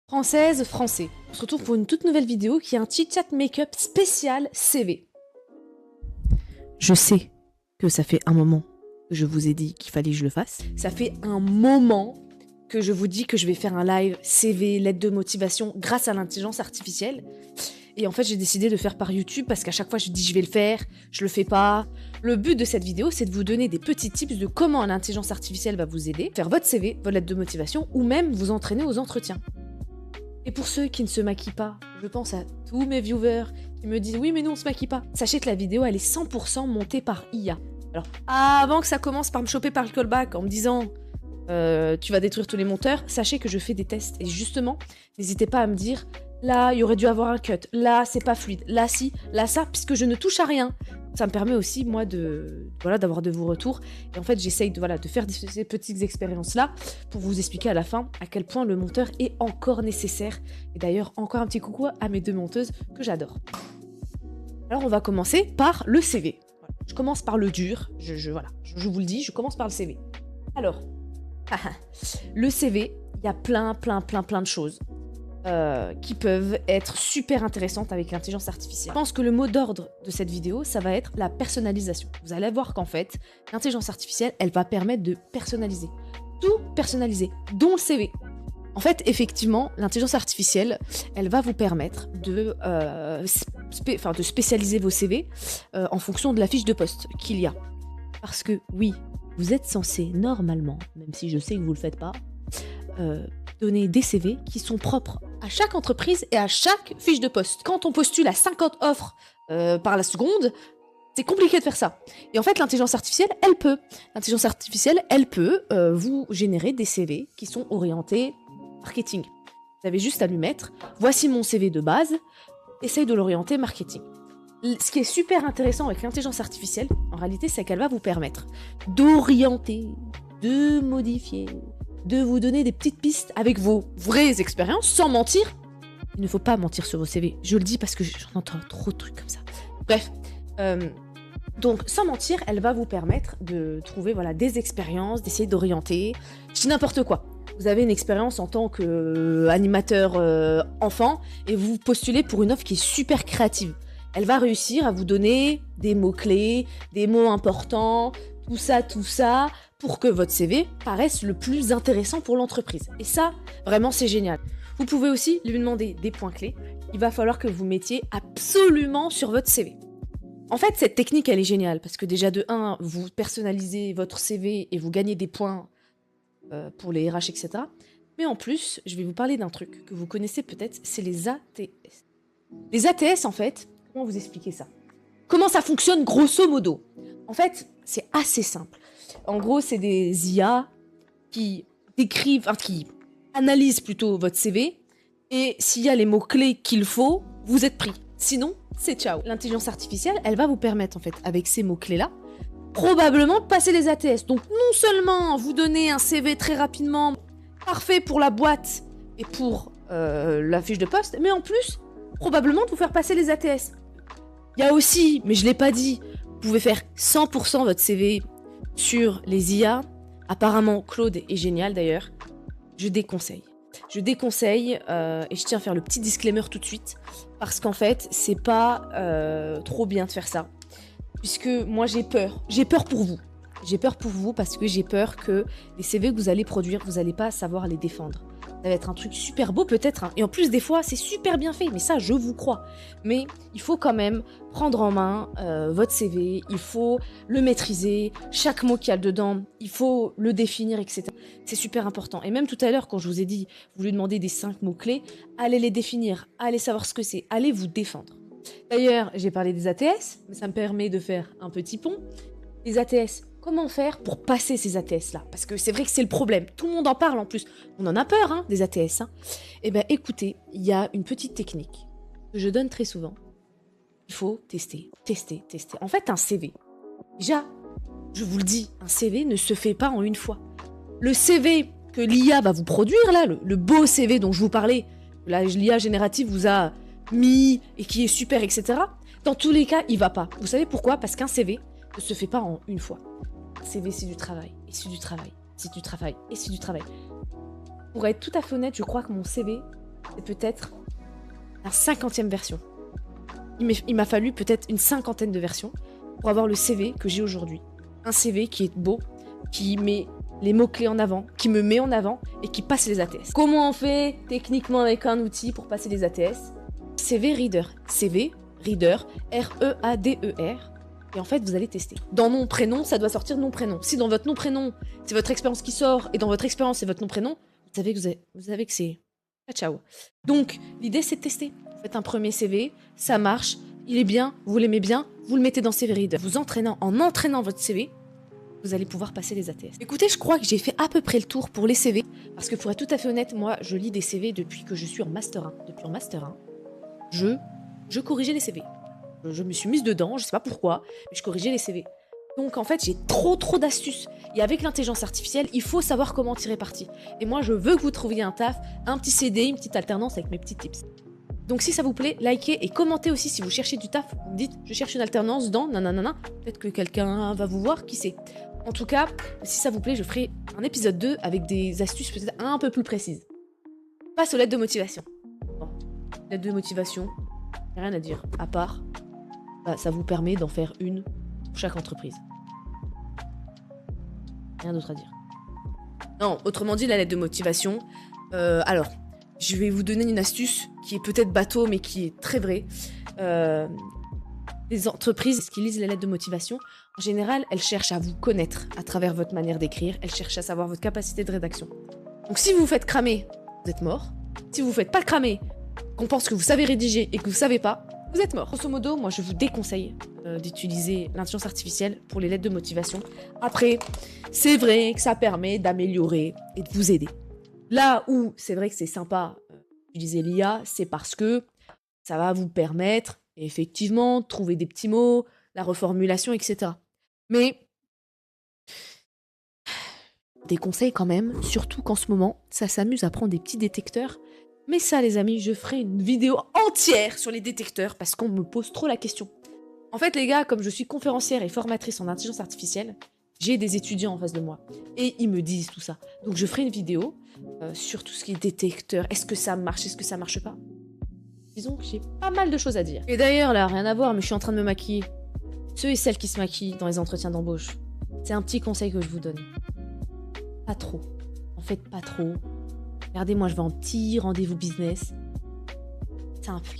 Française, français, on se retrouve pour une toute nouvelle vidéo qui est un chit-chat make-up spécial CV. Je sais que ça fait un moment que je vous ai dit qu'il fallait que je le fasse. Ça fait un moment que je vous dis que je vais faire un live CV, lettre de motivation grâce à l'intelligence artificielle. Et en fait, j'ai décidé de le faire par YouTube parce qu'à chaque fois, je dis je vais le faire, je le fais pas. Le but de cette vidéo, c'est de vous donner des petits tips de comment l'intelligence artificielle va vous aider, faire votre CV, votre lettre de motivation ou même vous entraîner aux entretiens. Et pour ceux qui ne se maquillent pas, je pense à tous mes viewers qui me disent « Oui, mais nous, on se maquille pas ». Sachez que la vidéo, elle est 100% montée par IA. Alors, avant que ça commence par me choper par le callback en me disant « Tu vas détruire tous les monteurs », sachez que je fais des tests. Et justement, n'hésitez pas à me dire « Là, il y aurait dû avoir un cut. Là, c'est pas fluide. Là, si. Là, ça. » Puisque je ne touche à rien. Ça me permet aussi, moi, d'avoir de vos retours. Et en fait, j'essaye de faire ces petites expériences-là pour vous expliquer à la fin à quel point le monteur est encore nécessaire. Et d'ailleurs, encore un petit coucou à mes deux monteuses que j'adore. Alors, on va commencer par le CV. Voilà. Je commence par le dur. Je vous le dis, je commence par le CV. Alors, le CV, il y a plein de choses qui peuvent être super intéressantes avec l'intelligence artificielle. Je pense que le mot d'ordre de cette vidéo, ça va être la personnalisation. Vous allez voir qu'en fait, l'intelligence artificielle, elle va permettre de personnaliser. Tout personnaliser, dont le CV. En fait, effectivement, l'intelligence artificielle, elle va vous permettre de spécialiser vos CV en fonction de la fiche de poste qu'il y a. Parce que oui, vous êtes censé normalement, même si je sais que vous le faites pas, donner des CV qui sont propres à chaque entreprise et à chaque fiche de poste. Quand on postule à 50 offres par la seconde, c'est compliqué de faire ça. Et en fait, l'intelligence artificielle, elle peut. L'intelligence artificielle, elle peut vous générer des CV qui sont orientés marketing. Vous avez juste à lui mettre « Voici mon CV de base, essaye de l'orienter marketing ». Ce qui est super intéressant avec l'intelligence artificielle, en réalité, c'est qu'elle va vous permettre d'orienter, de modifier, de vous donner des petites pistes avec vos vraies expériences, sans mentir. Il ne faut pas mentir sur vos CV. Je le dis parce que j'en entends trop de trucs comme ça. Bref. Donc, sans mentir, elle va vous permettre de trouver des expériences, d'essayer d'orienter. Je dis n'importe quoi. Vous avez une expérience en tant qu'animateur enfant et vous postulez pour une offre qui est super créative. Elle va réussir à vous donner des mots-clés, des mots importants, tout ça, pour que votre CV paraisse le plus intéressant pour l'entreprise. Et ça, vraiment, c'est génial. Vous pouvez aussi lui demander des points clés. Il va falloir que vous mettiez absolument sur votre CV. En fait, cette technique, elle est géniale, parce que déjà, de 1, vous personnalisez votre CV et vous gagnez des points pour les RH, etc. Mais en plus, je vais vous parler d'un truc que vous connaissez peut-être, c'est les ATS. Les ATS, en fait, comment vous expliquer ça? Comment ça fonctionne, grosso modo? En fait, c'est assez simple. En gros, c'est des IA qui qui analysent plutôt votre CV, et s'il y a les mots-clés qu'il faut, vous êtes pris. Sinon, c'est ciao. L'intelligence artificielle, elle va vous permettre, en fait, avec ces mots-clés-là, probablement de passer les ATS. Donc, non seulement vous donner un CV très rapidement, parfait pour la boîte et pour la fiche de poste, mais en plus, probablement de vous faire passer les ATS. Il y a aussi, mais je l'ai pas dit, vous pouvez faire 100% votre CV sur les IA. Apparemment, Claude est génial d'ailleurs. Je déconseille. Je déconseille, et je tiens à faire le petit disclaimer tout de suite, parce qu'en fait, c'est pas trop bien de faire ça. Puisque moi, j'ai peur. J'ai peur pour vous. J'ai peur pour vous parce que j'ai peur que les CV que vous allez produire, vous n'allez pas savoir les défendre. Ça va être un truc super beau peut-être, hein. Et en plus des fois c'est super bien fait, mais ça je vous crois. Mais il faut quand même prendre en main votre CV, il faut le maîtriser, chaque mot qu'il y a dedans, il faut le définir, etc. C'est super important. Et même tout à l'heure quand je vous ai dit, vous lui demandez des 5 mots-clés, allez les définir, allez savoir ce que c'est, allez vous défendre. D'ailleurs, j'ai parlé des ATS, mais ça me permet de faire un petit pont. Les ATS, comment faire pour passer ces ATS-là? Parce que c'est vrai que c'est le problème. Tout le monde en parle en plus. On en a peur, hein, des ATS. Hein. Eh bien, écoutez, il y a une petite technique que je donne très souvent. Il faut tester. En fait, un CV. Déjà, je vous le dis, un CV ne se fait pas en une fois. Le CV que l'IA va vous produire, là, le beau CV dont je vous parlais, l'IA générative vous a mis et qui est super, etc. Dans tous les cas, il va pas. Vous savez pourquoi? Parce qu'un CV ne se fait pas en une fois. Un CV, c'est du travail, et c'est du travail, c'est du travail, et c'est du travail. Pour être tout à fait honnête, je crois que mon CV, c'est peut-être la 50e version. Il m'a fallu peut-être une 50aine de versions pour avoir le CV que j'ai aujourd'hui. Un CV qui est beau, qui met les mots-clés en avant, qui me met en avant et qui passe les ATS. Comment on fait techniquement avec un outil pour passer les ATS? CV Reader. CV Reader, R-E-A-D-E-R. Et en fait, vous allez tester. Dans nom, prénom, ça doit sortir nom, prénom. Si dans votre nom, prénom, c'est votre expérience qui sort et dans votre expérience, c'est votre nom, prénom, vous savez que c'est... Ciao. Donc, l'idée, c'est de tester. Vous faites un premier CV, ça marche, il est bien, vous l'aimez bien, vous le mettez dans CV Reader. En entraînant votre CV, vous allez pouvoir passer les ATS. Écoutez, je crois que j'ai fait à peu près le tour pour les CV, parce que pour être tout à fait honnête, moi, je lis des CV depuis que je suis en Master 1. Depuis en Master 1, je corrigeais les CV. Je me suis mise dedans, je sais pas pourquoi, mais je corrigeais les CV. Donc en fait, j'ai trop d'astuces. Et avec l'intelligence artificielle, il faut savoir comment tirer parti. Et moi, je veux que vous trouviez un taf, un petit CD, une petite alternance avec mes petits tips. Donc si ça vous plaît, likez et commentez aussi si vous cherchez du taf. Vous me dites, je cherche une alternance dans nanana. Peut-être que quelqu'un va vous voir, qui sait. En tout cas, si ça vous plaît, je ferai un épisode 2 avec des astuces peut-être un peu plus précises. Passe aux lettres de motivation. Bon, lettres de motivation, rien à dire. À part, ça vous permet d'en faire une pour chaque entreprise. Rien d'autre à dire. Non, autrement dit, la lettre de motivation. Alors, je vais vous donner une astuce qui est peut-être bateau, mais qui est très vraie. Les entreprises qui lisent les lettres de motivation, en général, elles cherchent à vous connaître à travers votre manière d'écrire. Elles cherchent à savoir votre capacité de rédaction. Donc si vous vous faites cramer, vous êtes mort. Si vous vous faites pas cramer, qu'on pense que vous savez rédiger et que vous savez pas, vous êtes mort. Grosso modo, moi je vous déconseille d'utiliser l'intelligence artificielle pour les lettres de motivation. Après, c'est vrai que ça permet d'améliorer et de vous aider. Là où c'est vrai que c'est sympa d'utiliser l'IA, c'est parce que ça va vous permettre, effectivement, de trouver des petits mots, la reformulation, etc. Mais des conseils quand même, surtout qu'en ce moment, ça s'amuse à prendre des petits détecteurs. Mais ça, les amis, je ferai une vidéo entière sur les détecteurs parce qu'on me pose trop la question. En fait, les gars, comme je suis conférencière et formatrice en intelligence artificielle, j'ai des étudiants en face de moi et ils me disent tout ça. Donc, je ferai une vidéo sur tout ce qui est détecteur. Est-ce que ça marche? Est-ce que ça marche pas? Disons que j'ai pas mal de choses à dire. Et d'ailleurs, là, rien à voir, mais je suis en train de me maquiller. Ceux et celles qui se maquillent dans les entretiens d'embauche, c'est un petit conseil que je vous donne. Pas trop. En fait, pas trop. Regardez, moi, je vais en petit rendez-vous business. Simple.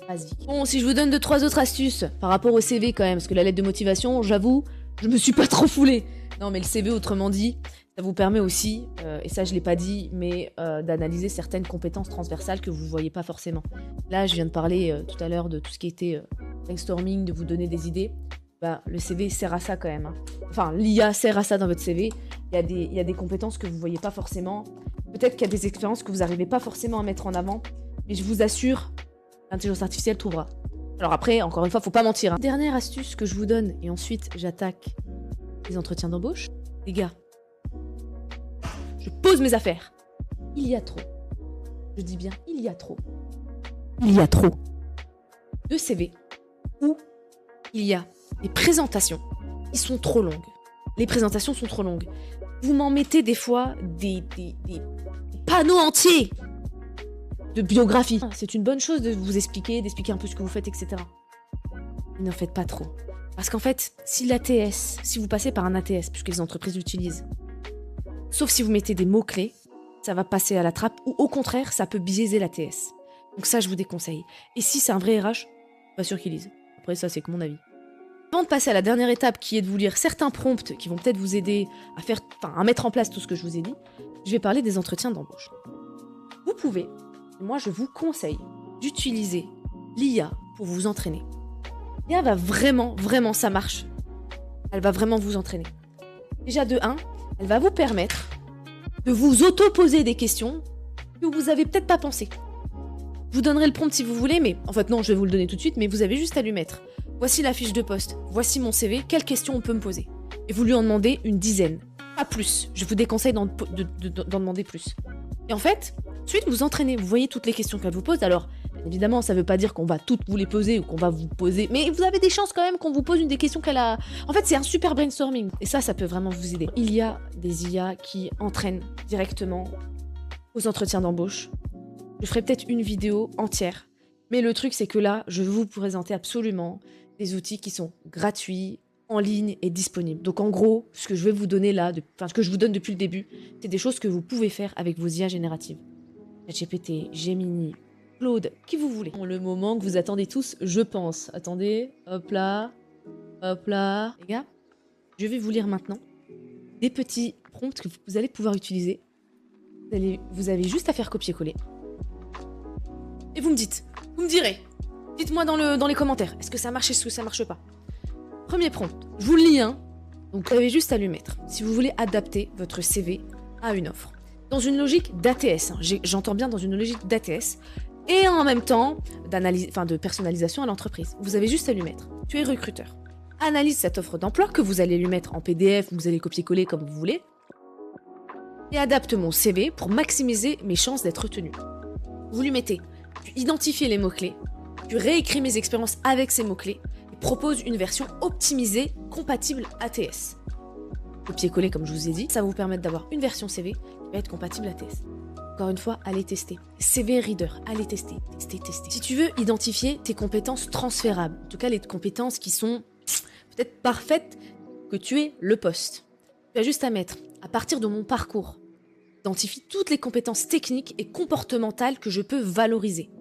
Basique. Bon, si je vous donne 2-3 autres astuces par rapport au CV quand même, parce que la lettre de motivation, j'avoue, je me suis pas trop foulée. Non, mais le CV, autrement dit, ça vous permet aussi, et ça je l'ai pas dit, mais d'analyser certaines compétences transversales que vous voyez pas forcément. Là, je viens de parler tout à l'heure de tout ce qui était brainstorming, de vous donner des idées. Bah, le CV sert à ça quand même. Hein. Enfin, l'IA sert à ça dans votre CV. Il y a des compétences que vous voyez pas forcément. Peut-être qu'il y a des expériences que vous n'arrivez pas forcément à mettre en avant. Mais je vous assure, l'intelligence artificielle trouvera. Alors après, encore une fois, faut pas mentir. Hein. Dernière astuce que je vous donne, et ensuite j'attaque les entretiens d'embauche. Les gars, je pose mes affaires. Il y a trop. Je dis bien, il y a trop. Il y a trop de CV où il y a des présentations qui sont trop longues. Les présentations sont trop longues. Vous m'en mettez des fois des panneaux entiers de biographie. C'est une bonne chose de vous expliquer, d'expliquer un peu ce que vous faites, etc. Mais n'en faites pas trop. Parce qu'en fait, si vous passez par un ATS, puisque les entreprises l'utilisent, sauf si vous mettez des mots-clés, ça va passer à la trappe, ou au contraire, ça peut biaiser l'ATS. Donc ça, je vous déconseille. Et si c'est un vrai RH, pas sûr qu'ils lisent. Après, ça, c'est que mon avis. Avant de passer à la dernière étape, qui est de vous lire certains prompts qui vont peut-être vous aider à mettre en place tout ce que je vous ai dit, je vais parler des entretiens d'embauche. Vous pouvez, moi je vous conseille, d'utiliser l'IA pour vous entraîner. L'IA va vraiment, ça marche. Elle va vraiment vous entraîner. Déjà de 1, elle va vous permettre de vous auto-poser des questions que vous avez peut-être pas pensé. Je vous donnerai le prompt si vous voulez, mais en fait non, je vais vous le donner tout de suite, mais vous avez juste à lui mettre. Voici la fiche de poste, voici mon CV, quelles questions on peut me poser? Et vous lui en demandez une dizaine, pas plus. Je vous déconseille d'en demander plus. Et en fait, ensuite vous entraînez, vous voyez toutes les questions qu'elle vous pose. Alors, évidemment, ça veut pas dire qu'on va toutes vous les poser ou qu'on va vous poser, mais vous avez des chances quand même qu'on vous pose une des questions qu'elle a... En fait, c'est un super brainstorming. Et ça peut vraiment vous aider. Il y a des IA qui entraînent directement aux entretiens d'embauche. Je ferai peut-être une vidéo entière. Mais le truc, c'est que là, je vais vous présenter absolument des outils qui sont gratuits, en ligne et disponibles. Donc en gros, ce que je vais vous donner là, ce que je vous donne depuis le début, c'est des choses que vous pouvez faire avec vos IA génératives. ChatGPT, Gemini, Claude, qui vous voulez. Le moment que vous attendez tous, je pense. Attendez, hop là, hop là. Les gars, je vais vous lire maintenant des petits prompts que vous allez pouvoir utiliser. Vous avez juste à faire copier-coller. Et vous me dites, vous me direz. Dites-moi dans les commentaires, est-ce que ça marche, est-ce que ça marche pas. Premier prompt, je vous le lis, hein. Donc vous avez juste à lui mettre. Si vous voulez adapter votre CV à une offre. Dans une logique d'ATS, hein. J'entends bien dans une logique d'ATS. Et en même temps, de personnalisation à l'entreprise. Vous avez juste à lui mettre. Tu es recruteur. Analyse cette offre d'emploi que vous allez lui mettre en PDF, vous allez copier-coller comme vous voulez. Et adapte mon CV pour maximiser mes chances d'être retenu. Vous lui mettez, tu identifies les mots-clés, tu réécris mes expériences avec ces mots-clés et propose une version optimisée compatible ATS. Copier-coller comme je vous ai dit, ça va vous permettre d'avoir une version CV qui va être compatible ATS. Encore une fois, allez tester. CV Reader, allez tester, tester. Si tu veux identifier tes compétences transférables, en tout cas les compétences qui sont peut-être parfaites, que tu aies le poste, tu as juste à mettre, à partir de mon parcours, identifie toutes les compétences techniques et comportementales que je peux valoriser.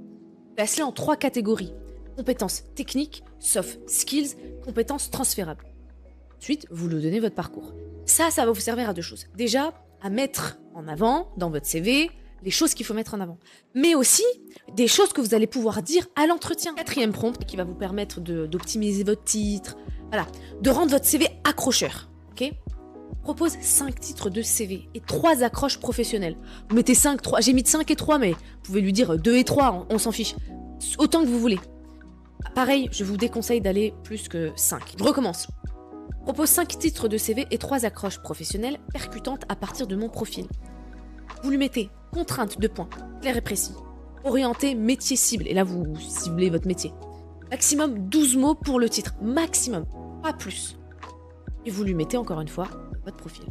Place-les en 3 catégories. Compétences techniques, soft skills, compétences transférables. Ensuite, vous lui donnez votre parcours. Ça va vous servir à 2 choses. Déjà, à mettre en avant, dans votre CV, les choses qu'il faut mettre en avant. Mais aussi, des choses que vous allez pouvoir dire à l'entretien. 4e prompt qui va vous permettre d'optimiser votre titre, voilà, de rendre votre CV accrocheur. Ok ? Propose 5 titres de CV et 3 accroches professionnelles. Vous mettez 5, 3, j'ai mis 5 et 3, mais vous pouvez lui dire 2 et 3, on s'en fiche. Autant que vous voulez. Pareil, je vous déconseille d'aller plus que 5. Je recommence. Propose 5 titres de CV et 3 accroches professionnelles percutantes à partir de mon profil. Vous lui mettez contrainte de points, clair et précis. Orienté métier cible, et là vous ciblez votre métier. Maximum 12 mots pour le titre, maximum, pas plus. Et vous lui mettez encore une fois votre profil,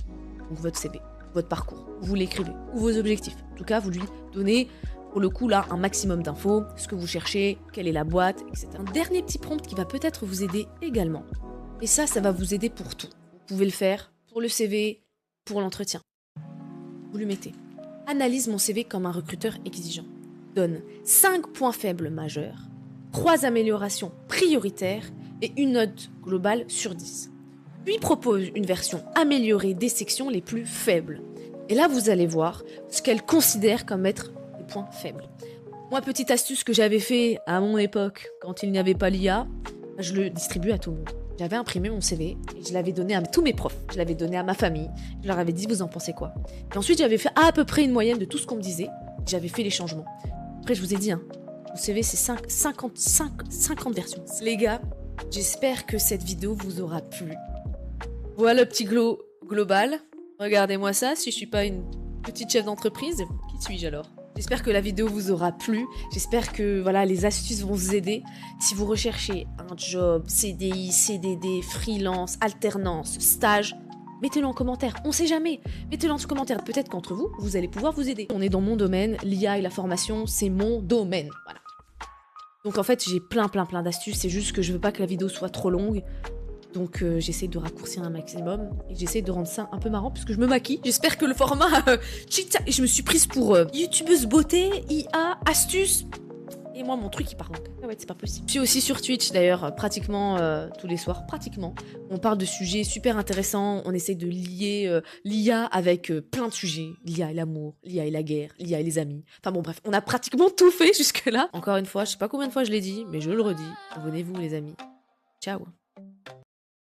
donc votre CV, votre parcours, vous l'écrivez, ou vos objectifs. En tout cas, vous lui donnez, pour le coup, là, un maximum d'infos, ce que vous cherchez, quelle est la boîte, etc. Un dernier petit prompt qui va peut-être vous aider également. Et ça va vous aider pour tout. Vous pouvez le faire pour le CV, pour l'entretien. Vous lui mettez « Analyse mon CV comme un recruteur exigeant. Donne 5 points faibles majeurs, 3 améliorations prioritaires et une note globale sur 10. » Puis propose une version améliorée des sections les plus faibles. Et là, vous allez voir ce qu'elle considère comme être les points faibles. Moi, petite astuce que j'avais fait à mon époque, quand il n'y avait pas l'IA, je le distribue à tout le monde. J'avais imprimé mon CV et je l'avais donné à tous mes profs. Je l'avais donné à ma famille. Je leur avais dit, vous en pensez quoi? Et ensuite, j'avais fait à peu près une moyenne de tout ce qu'on me disait. J'avais fait les changements. Après, je vous ai dit, hein, mon CV, c'est 50 versions. Les gars, j'espère que cette vidéo vous aura plu. Voilà le petit glow global. Regardez-moi ça, si je suis pas une petite chef d'entreprise, qui suis-je alors? J'espère que la vidéo vous aura plu. J'espère que voilà, les astuces vont vous aider. Si vous recherchez un job, CDI, CDD, freelance, alternance, stage, mettez-le en commentaire. On sait jamais. Mettez-le en commentaire. Peut-être qu'entre vous, vous allez pouvoir vous aider. On est dans mon domaine. L'IA et la formation, c'est mon domaine. Voilà. Donc en fait, j'ai plein d'astuces. C'est juste que je veux pas que la vidéo soit trop longue. Donc j'essaie de raccourcir un maximum et j'essaie de rendre ça un peu marrant puisque je me maquille. J'espère que le format je me suis prise pour youtubeuse beauté, IA, astuces. Et moi mon truc il part donc. Ah ouais, c'est pas possible. Je suis aussi sur Twitch d'ailleurs pratiquement tous les soirs, pratiquement. On parle de sujets super intéressants, on essaie de lier l'IA avec plein de sujets. L'IA et l'amour, l'IA et la guerre, l'IA et les amis. Enfin bon bref, on a pratiquement tout fait jusque là. Encore une fois, je sais pas combien de fois je l'ai dit, mais je le redis. Abonnez-vous les amis. Ciao.